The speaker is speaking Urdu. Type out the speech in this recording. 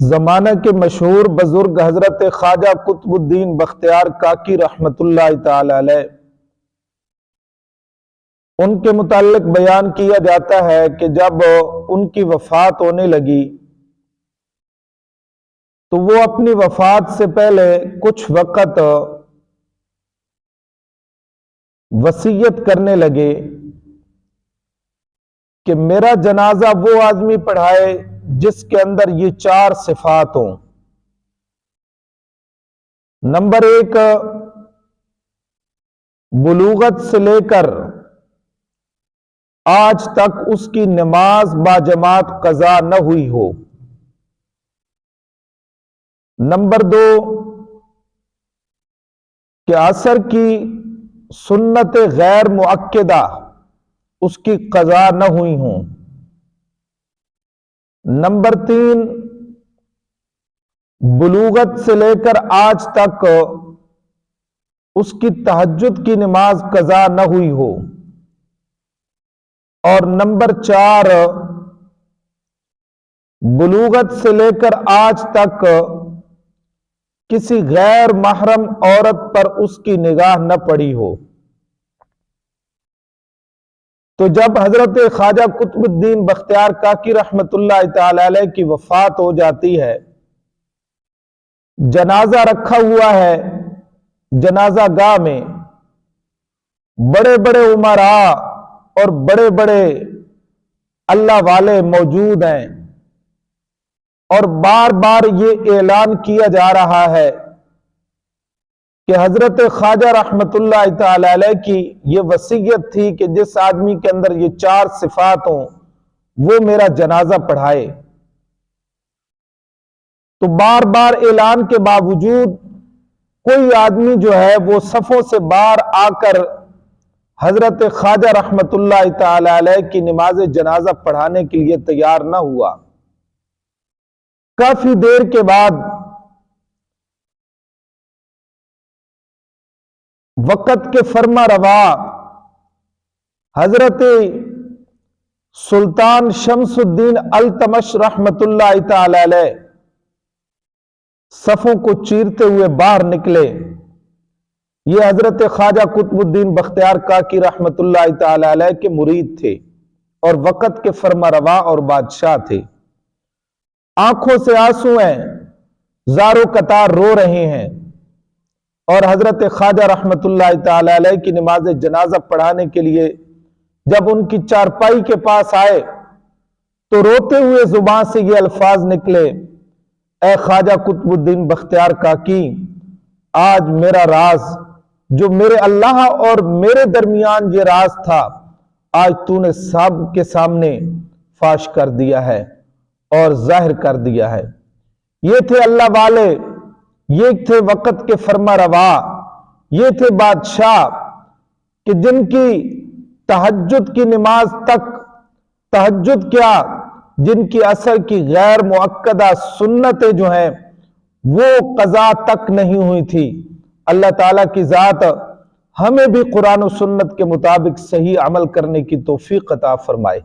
زمانہ کے مشہور بزرگ حضرت خواجہ قطب الدین بختیار کاکی رحمت اللہ تعالی علیہ، ان کے متعلق بیان کیا جاتا ہے کہ جب ان کی وفات ہونے لگی تو وہ اپنی وفات سے پہلے کچھ وقت وصیت کرنے لگے کہ میرا جنازہ وہ آدمی پڑھائے جس کے اندر یہ 4 صفات ہوں۔ نمبر 1، بلوغت سے لے کر آج تک اس کی نماز باجماعت قضا نہ ہوئی ہو۔ نمبر 2، کہ عصر کی سنت غیر مؤکدہ اس کی قضا نہ ہوئی ہوں۔ نمبر 3، بلوغت سے لے کر آج تک اس کی تہجد کی نماز قضا نہ ہوئی ہو۔ اور نمبر 4، بلوغت سے لے کر آج تک کسی غیر محرم عورت پر اس کی نگاہ نہ پڑی ہو۔ تو جب حضرت خواجہ قطب الدین بختیار کاکی رحمت اللہ تعالی علیہ کی وفات ہو جاتی ہے، جنازہ رکھا ہوا ہے، جنازہ گاہ میں بڑے بڑے امراء اور بڑے بڑے اللہ والے موجود ہیں، اور بار بار یہ اعلان کیا جا رہا ہے کہ حضرت خواجہ رحمت اللہ تعالی علیہ کی یہ وصیت تھی کہ جس آدمی کے اندر یہ 4 صفات ہوں وہ میرا جنازہ پڑھائے۔ تو بار بار اعلان کے باوجود کوئی آدمی جو ہے وہ صفوں سے باہر آ کر حضرت خواجہ رحمت اللہ تعالی علیہ کی نماز جنازہ پڑھانے کے لیے تیار نہ ہوا۔ کافی دیر کے بعد وقت کے فرما روا حضرت سلطان شمس الدین التمش رحمت اللہ تعالی علیہ صفوں کو چیرتے ہوئے باہر نکلے۔ یہ حضرت خواجہ قطب الدین بختیار کاکی رحمت اللہ تعالی علیہ کے مرید تھے اور وقت کے فرما روا اور بادشاہ تھے۔ آنکھوں سے آنسو ہیں، زارو قطار رو رہے ہیں، اور حضرت خواجہ رحمت اللہ تعالی علیہ کی نماز جنازہ پڑھانے کے لیے جب ان کی چارپائی کے پاس آئے تو روتے ہوئے زبان سے یہ الفاظ نکلے، اے خواجہ قطب الدین بختیار کاکی، آج میرا راز جو میرے اللہ اور میرے درمیان یہ راز تھا، آج تو نے سب کے سامنے فاش کر دیا ہے اور ظاہر کر دیا ہے۔ یہ تھے اللہ والے، یہ تھے وقت کے فرما روا، یہ تھے بادشاہ کہ جن کی تہجد کی نماز تک، تہجد کیا، جن کی عصر کی غیر مؤکدہ سنتیں جو ہیں وہ قضا تک نہیں ہوئی تھی۔ اللہ تعالیٰ کی ذات ہمیں بھی قرآن و سنت کے مطابق صحیح عمل کرنے کی توفیق عطا فرمائے۔